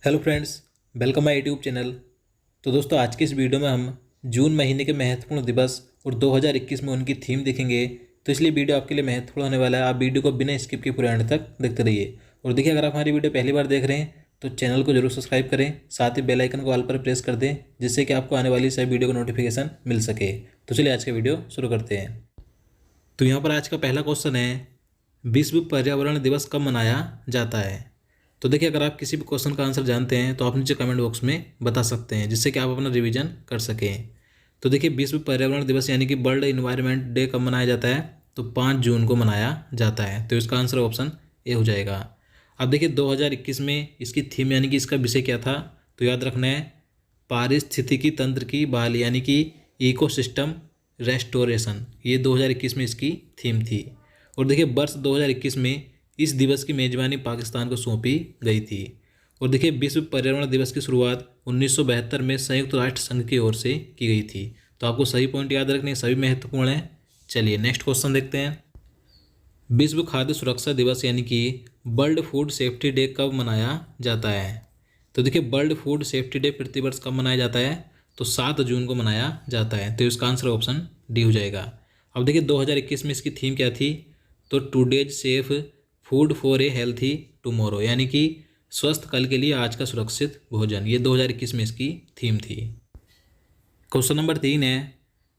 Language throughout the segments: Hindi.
Hello friends, welcome my YouTube channel. तो दोस्तों, आज की इस वीडियो में हम जून महीने के महत्वपूर्ण दिवस और 2021 में उनकी थीम देखेंगे। तो इसलिए वीडियो आपके लिए महत्वपूर्ण होने वाला है। आप वीडियो को बिना स्किप के पूरे एंड तक देखते रहिए। और देखिए, अगर आप हमारी वीडियो पहली बार देख रहे हैं तो चैनल को जरूर सब्सक्राइब करें, साथ ही बेल आइकन को ऑल पर प्रेस कर दें, जिससे कि आपको आने वाली सभी वीडियो का नोटिफिकेशन मिल सके। तो चलिए आज का वीडियो शुरू करते हैं। तो यहाँ पर आज का पहला क्वेश्चन है, विश्व पर्यावरण दिवस कब मनाया जाता है। तो देखिए, अगर आप किसी भी क्वेश्चन का आंसर जानते हैं तो आप नीचे कमेंट बॉक्स में बता सकते हैं, जिससे कि आप अपना रिवीजन कर सकें। तो देखिए, विश्व पर्यावरण दिवस यानी कि वर्ल्ड इन्वायरमेंट डे कब मनाया जाता है, तो 5 जून को मनाया जाता है। तो इसका आंसर ऑप्शन ए हो जाएगा। अब देखिए, 2021 में इसकी थीम यानी कि इसका विषय क्या था, तो याद रखना है पारिस्थितिकी तंत्र की बहाली यानी कि इकोसिस्टम रेस्टोरेशन। ये 2021 में इसकी थीम थी। और देखिए, वर्ष 2021 में इस दिवस की मेजबानी पाकिस्तान को सौंपी गई थी। और देखिए, विश्व पर्यावरण दिवस की शुरुआत 1972 में संयुक्त राष्ट्र संघ की ओर से की गई थी। तो आपको सही पॉइंट याद रखने, सभी महत्वपूर्ण हैं। चलिए नेक्स्ट क्वेश्चन देखते हैं। विश्व खाद्य सुरक्षा दिवस यानी कि वर्ल्ड फूड सेफ्टी डे कब मनाया जाता है। तो देखिए, वर्ल्ड फूड सेफ्टी डे प्रतिवर्ष कब मनाया जाता है, तो 7 जून को मनाया जाता है। तो इसका आंसर ऑप्शन डी हो जाएगा। अब देखिए, 2021 में इसकी थीम क्या थी, तो today's safe food for a healthy tomorrow यानी कि स्वस्थ कल के लिए आज का सुरक्षित भोजन। ये 2021 में इसकी थीम थी। क्वेश्चन नंबर 3 है,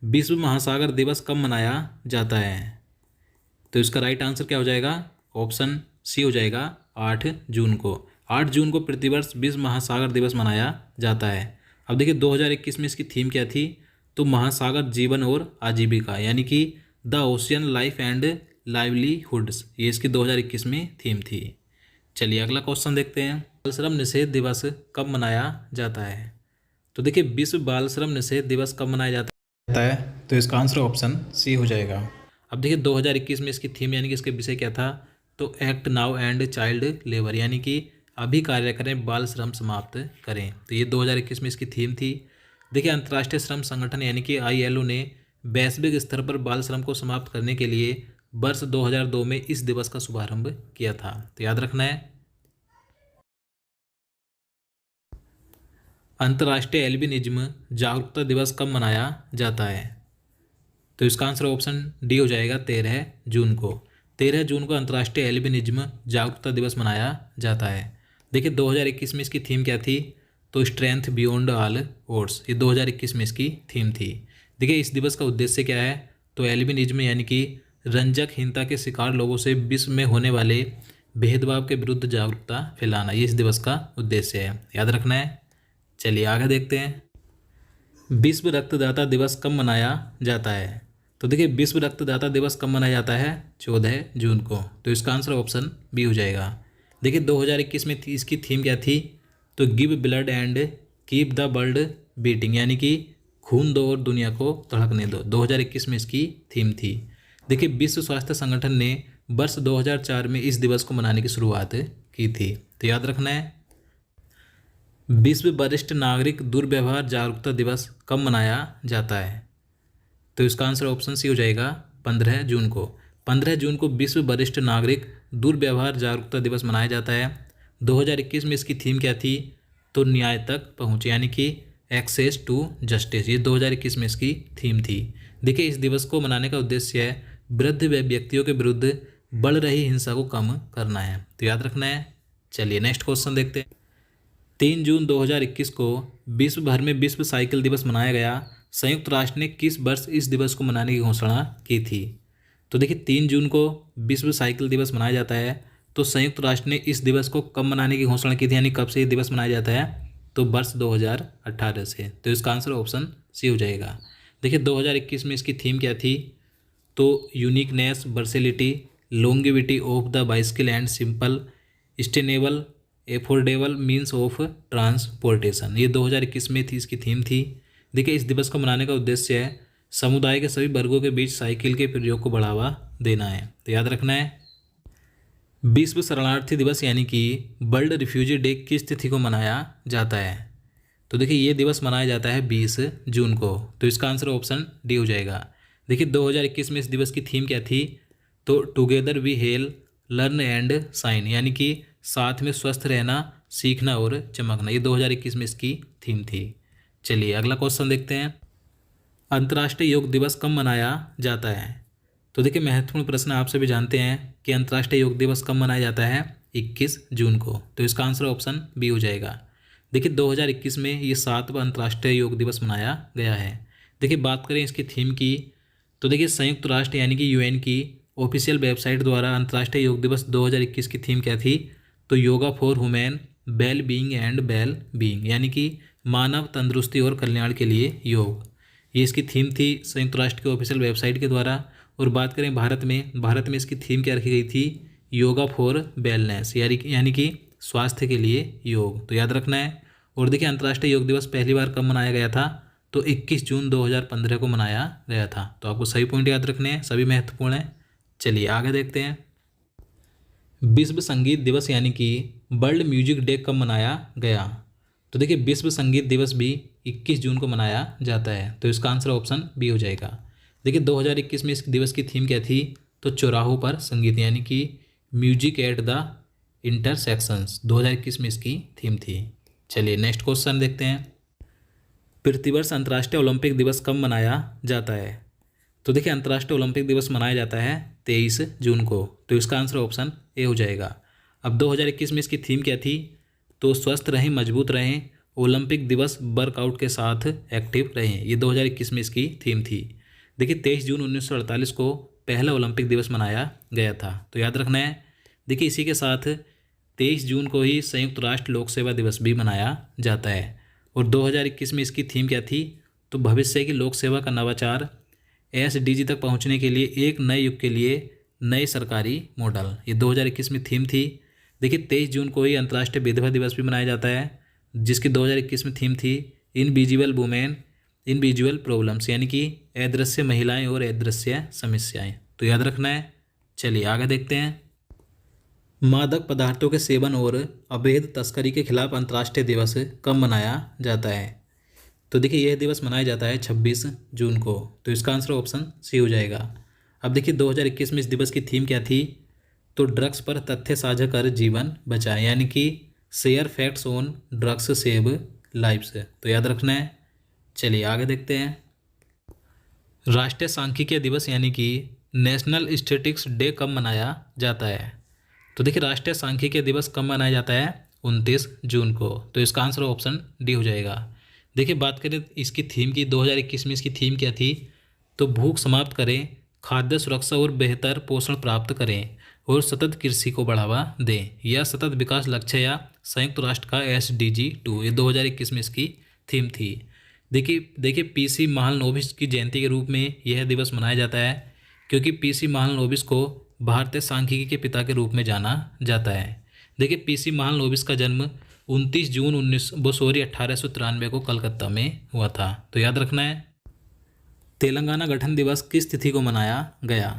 विश्व महासागर दिवस कब मनाया जाता है। तो इसका राइट आंसर क्या हो जाएगा, ऑप्शन सी हो जाएगा, 8 जून को। 8 जून को प्रतिवर्ष विश्व महासागर दिवस मनाया जाता है। अब देखिए, 2021 में इसकी थीम क्या थी, तो महासागर जीवन और आजीविका यानी कि the ocean life and livelihoods. ये इसकी 2021 में थीम थी। चलिए अगला क्वेश्चन देखते हैं। बाल श्रम निषेध दिवस कब मनाया जाता है। तो देखिए, विश्व बाल श्रम निषेध दिवस कब मनाया जाता है, तो इसका आंसर ऑप्शन सी हो जाएगा। अब देखिए, 2021 में इसकी थीम यानी कि इसके विषय क्या था, तो act now and child labour यानी कि अभी कार्य करें, बाल श्रम समाप्त करें। तो ये 2021 में इसकी थीम थी। देखिए, अंतर्राष्ट्रीय श्रम संगठन यानी कि ILO ने वैश्विक स्तर पर बाल श्रम को समाप्त करने के लिए वर्ष 2002 में इस दिवस का शुभारंभ किया था। तो याद रखना है, अंतर्राष्ट्रीय एल्बिनिज्म जागरूकता दिवस कब मनाया जाता है। तो इसका आंसर ऑप्शन डी हो जाएगा, 13 जून को। 13 जून को अंतर्राष्ट्रीय एल्बिनिज्म जागरूकता दिवस मनाया जाता है। देखिए, 2021 में इसकी थीम क्या थी, तो स्ट्रेंथ बियॉन्ड ऑल ओड्स। ये 2021 में इसकी थीम थी। देखिए, इस दिवस का उद्देश्य क्या है, तो एल्बिनिज्म यानी कि रंजकहीनता के शिकार लोगों से विश्व में होने वाले भेदभाव के विरुद्ध जागरूकता फैलाना, ये इस दिवस का उद्देश्य है। याद रखना है। चलिए आगे देखते हैं। विश्व रक्तदाता दिवस कब मनाया जाता है। तो देखिए, विश्व रक्तदाता दिवस कब मनाया जाता है, 14 जून को। तो इसका आंसर ऑप्शन बी हो जाएगा। देखिए, 2021 में इसकी थीम क्या थी, तो give blood and keep the world beating यानी कि खून दो और दुनिया को धड़कने दो। 2021 में इसकी थीम थी। देखिए, विश्व स्वास्थ्य संगठन ने वर्ष 2004 में इस दिवस को मनाने की शुरुआत की थी। तो याद रखना है, विश्व वरिष्ठ नागरिक दुर्व्यवहार जागरूकता दिवस कब मनाया जाता है। तो इसका आंसर ऑप्शन सी हो जाएगा, 15 जून को। 15 जून को विश्व वरिष्ठ नागरिक दुर्व्यवहार जागरूकता दिवस मनाया जाता है। 2021 में इसकी थीम क्या थी, तो न्याय तक पहुँच यानी कि एक्सेस टू जस्टिस। ये 2021 में इसकी थीम थी। देखिए, इस दिवस को मनाने का उद्देश्य है वृद्ध व्यक्तियों के विरुद्ध बढ़ रही हिंसा को कम करना है। तो याद रखना है। चलिए नेक्स्ट क्वेश्चन देखते हैं। 3 जून 2021 को विश्व भर में विश्व साइकिल दिवस मनाया गया। संयुक्त राष्ट्र ने किस वर्ष इस दिवस को मनाने की घोषणा की थी। तो देखिए, 3 जून को विश्व साइकिल दिवस मनाया जाता है। तो संयुक्त राष्ट्र ने इस दिवस को कब मनाने की घोषणा की थी, यानी कब से ये दिवस मनाया जाता है, तो वर्ष 2018 से। तो इसका आंसर ऑप्शन सी हो जाएगा। देखिए, 2021 में इसकी थीम क्या थी, तो uniqueness, versatility, longevity of the bicycle and simple sustainable affordable means of transportation. ये 2021 में थी, इसकी थीम थी। देखिए, इस दिवस को मनाने का उद्देश्य है समुदाय के सभी वर्गों के बीच साइकिल के प्रयोग को बढ़ावा देना है। तो याद रखना है। विश्व शरणार्थी दिवस यानी कि वर्ल्ड रिफ्यूजी डे किस तिथि को मनाया जाता है। तो देखिए, ये दिवस मनाया जाता है 20 जून को। तो इसका आंसर ऑप्शन डी हो जाएगा। देखिए, 2021 में इस दिवस की थीम क्या थी, तो together we heal learn and sign यानी कि साथ में स्वस्थ रहना, सीखना और चमकना। ये 2021 में इसकी थीम थी। चलिए अगला क्वेश्चन देखते हैं। अंतर्राष्ट्रीय योग दिवस कब मनाया जाता है? तो देखिए महत्वपूर्ण प्रश्न, आप सभी जानते हैं कि अंतर्राष्ट्रीय योग दिवस कब मनाया जाता है? 21 जून को। तो इसका आंसर ऑप्शन बी हो जाएगा। देखिए 2021 में ये 7वां अंतर्राष्ट्रीय योग दिवस मनाया गया है। देखिए बात करें इसकी थीम की, तो देखिए संयुक्त राष्ट्र यानी कि यूएन की ऑफिशियल वेबसाइट द्वारा अंतर्राष्ट्रीय योग दिवस 2021 की थीम क्या थी? तो yoga for human well being and well being, यानी कि मानव तंदुरुस्ती और कल्याण के लिए योग। ये इसकी थीम थी संयुक्त राष्ट्र के ऑफिशियल वेबसाइट के द्वारा। और बात करें भारत में इसकी थीम क्या रखी गई थी? योगा फॉर वेलनेस, यानी कि स्वास्थ्य के लिए योग। तो याद रखना है। और देखिए अंतर्राष्ट्रीय योग दिवस पहली बार कब मनाया गया था? तो 21 जून 2015 को मनाया गया था। तो आपको सही पॉइंट याद रखने हैं, सभी महत्वपूर्ण हैं। चलिए आगे देखते हैं। विश्व संगीत दिवस यानी कि वर्ल्ड म्यूजिक डे कब मनाया गया? तो देखिए विश्व संगीत दिवस भी 21 जून को मनाया जाता है। तो इसका आंसर ऑप्शन बी हो जाएगा। देखिए 2021 में इस दिवस की थीम क्या थी? तो चौराहों पर संगीत, यानी कि म्यूजिक एट द इंटरसेक्शंस, 2021 में इसकी थीम थी। चलिए नेक्स्ट क्वेश्चन देखते हैं। प्रतिवर्ष अंतर्राष्ट्रीय ओलंपिक दिवस कब मनाया जाता है? तो देखिए अंतर्राष्ट्रीय ओलंपिक दिवस मनाया जाता है 23 जून को। तो इसका आंसर ऑप्शन ए हो जाएगा। अब 2021 में इसकी थीम क्या थी? तो स्वस्थ रहें, मजबूत रहें, ओलंपिक दिवस वर्कआउट के साथ एक्टिव रहें। ये 2021 में इसकी थीम थी। देखिए 23 जून 1948 को पहला ओलंपिक दिवस मनाया गया था। तो याद रखना है। देखिए इसी के साथ 23 जून को ही संयुक्त राष्ट्र लोक सेवा दिवस भी मनाया जाता है। और 2021 में इसकी थीम क्या थी? तो भविष्य की लोक सेवा का नवाचार, एसडीजी तक पहुंचने के लिए एक नए युग के लिए नए सरकारी मॉडल। ये 2021 में थीम थी। देखिए 23 जून को ही अंतर्राष्ट्रीय विधवा दिवस भी मनाया जाता है, जिसकी 2021 में थीम थी इनविजिबल वुमेन इनविजुअल प्रॉब्लम्स, यानी कि अदृश्य महिलाएं और अदृश्य समस्याएं। तो याद रखना है। चलिए आगे देखते हैं। मादक पदार्थों के सेवन और अवैध तस्करी के खिलाफ अंतर्राष्ट्रीय दिवस कब मनाया जाता है? तो देखिए यह दिवस मनाया जाता है 26 जून को। तो इसका आंसर ऑप्शन सी हो जाएगा। अब देखिए 2021 में इस दिवस की थीम क्या थी? तो ड्रग्स पर तथ्य साझा कर जीवन बचाएं, यानी कि share facts on drugs save lives. तो याद रखना है। चलिए आगे देखते हैं। राष्ट्रीय सांख्यिकीय दिवस यानी कि नेशनल स्टैटिस्टिक्स डे कब मनाया जाता है? तो देखिए राष्ट्रीय सांख्यिकीय दिवस कब मनाया जाता है? 29 जून को। तो इसका आंसर ऑप्शन डी हो जाएगा। देखिए बात करें इसकी थीम की, 2021 में इसकी थीम क्या थी? तो भूख समाप्त करें, खाद्य सुरक्षा और बेहतर पोषण प्राप्त करें और सतत कृषि को बढ़ावा दें, या सतत विकास लक्ष्य या संयुक्त राष्ट्र का SDG 2। ये 2021 में इसकी थीम थी। देखिए PC महालनोबिस की जयंती के रूप में यह दिवस मनाया जाता है, क्योंकि PC महालनोबिस को भारतीय सांख्यिकी के पिता के रूप में जाना जाता है। देखिए PC महालनोबिस का जन्म 29 जून 1893 को कलकत्ता में हुआ था। तो याद रखना है। तेलंगाना गठन दिवस किस तिथि को मनाया गया?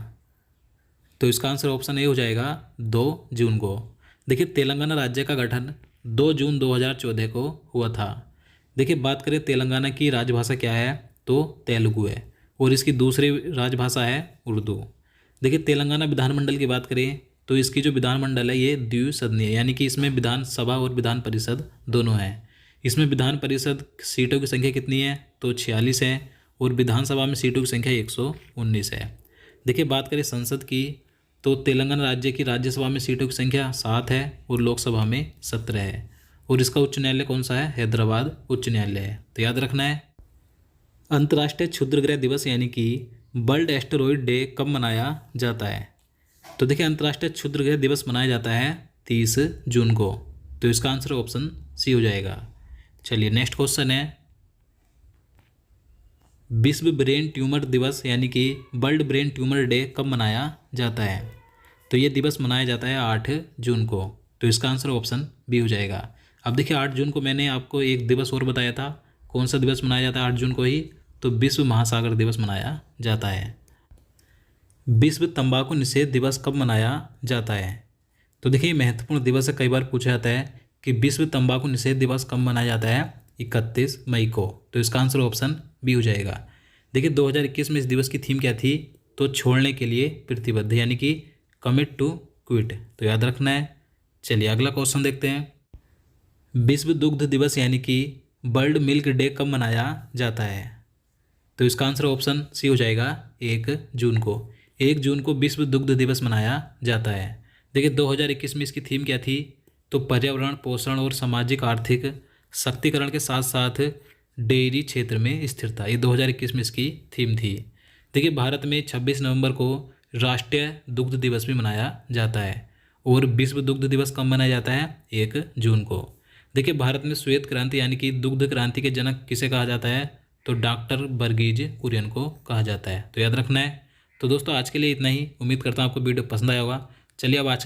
तो इसका आंसर ऑप्शन ए हो जाएगा 2 जून को। देखिए तेलंगाना राज्य का गठन 2 जून 2014 को हुआ था। देखिए बात करें तेलंगाना की राजभाषा क्या है? तो तेलुगु है, और इसकी दूसरी राजभाषा है उर्दू। देखिए तेलंगाना विधानमंडल की बात करें तो इसकी जो विधानमंडल है ये द्विसदनीय, यानी कि इसमें विधानसभा और विधान परिषद दोनों हैं। इसमें विधान परिषद सीटों की संख्या कितनी है? तो 46 है, और विधानसभा में सीटों की संख्या 119 है। देखिए बात करें संसद की, तो तेलंगाना राज्य की राज्यसभा में सीटों की संख्या 7 है और लोकसभा में 17 है। और इसका उच्च न्यायालय कौन सा है? हैदराबाद उच्च न्यायालय है। तो याद रखना है। अंतर्राष्ट्रीय क्षुद्रग्रह दिवस यानी कि वर्ल्ड एस्टेरॉयड डे कब मनाया जाता है? तो देखिए अंतर्राष्ट्रीय क्षुद्रग्रह दिवस मनाया जाता है 30 जून को। तो इसका आंसर ऑप्शन सी हो जाएगा। चलिए नेक्स्ट क्वेश्चन है। विश्व ब्रेन ट्यूमर दिवस यानी कि वर्ल्ड ब्रेन ट्यूमर डे कब मनाया जाता है? तो ये दिवस मनाया जाता है 8 जून को। तो इसका आंसर ऑप्शन बी हो जाएगा। अब देखिए 8 जून को मैंने आपको एक दिवस और बताया था। कौन सा दिवस मनाया जाता है 8 जून को ही? तो विश्व महासागर दिवस मनाया जाता है। विश्व तंबाकू निषेध दिवस कब मनाया जाता है? तो देखिए महत्वपूर्ण दिवस है, कई बार पूछा जाता है कि विश्व तंबाकू निषेध दिवस कब मनाया जाता है? 31 मई को। तो इसका आंसर ऑप्शन बी हो जाएगा। देखिए 2021 में इस दिवस की थीम क्या थी? तो छोड़ने के लिए प्रतिबद्ध, यानी कि कमिट टू क्विट। तो याद रखना है। चलिए अगला क्वेश्चन देखते हैं। विश्व दुग्ध दिवस यानी कि वर्ल्ड मिल्क डे कब मनाया जाता है? तो इसका आंसर ऑप्शन सी हो जाएगा 1 जून को। 1 जून को विश्व दुग्ध दिवस मनाया जाता है। देखिए 2021 में इसकी थीम क्या थी? तो पर्यावरण, पोषण और सामाजिक आर्थिक सशक्तिकरण के साथ साथ डेयरी क्षेत्र में स्थिरता, ये 2021 में इसकी थीम थी। देखिए भारत में 26 नवंबर को राष्ट्रीय दुग्ध दिवस भी मनाया जाता है। और विश्व दुग्ध दिवस कब मनाया जाता है? 1 जून को। देखिए भारत में श्वेत क्रांति यानी कि दुग्ध क्रांति के जनक किसे कहा जाता है? तो डॉक्टर वर्गीज कुरियन को कहा जाता है, तो याद रखना है। तो दोस्तों आज के लिए इतना ही। उम्मीद करता हूँ आपको वीडियो पसंद आया होगा। चलिए अब आज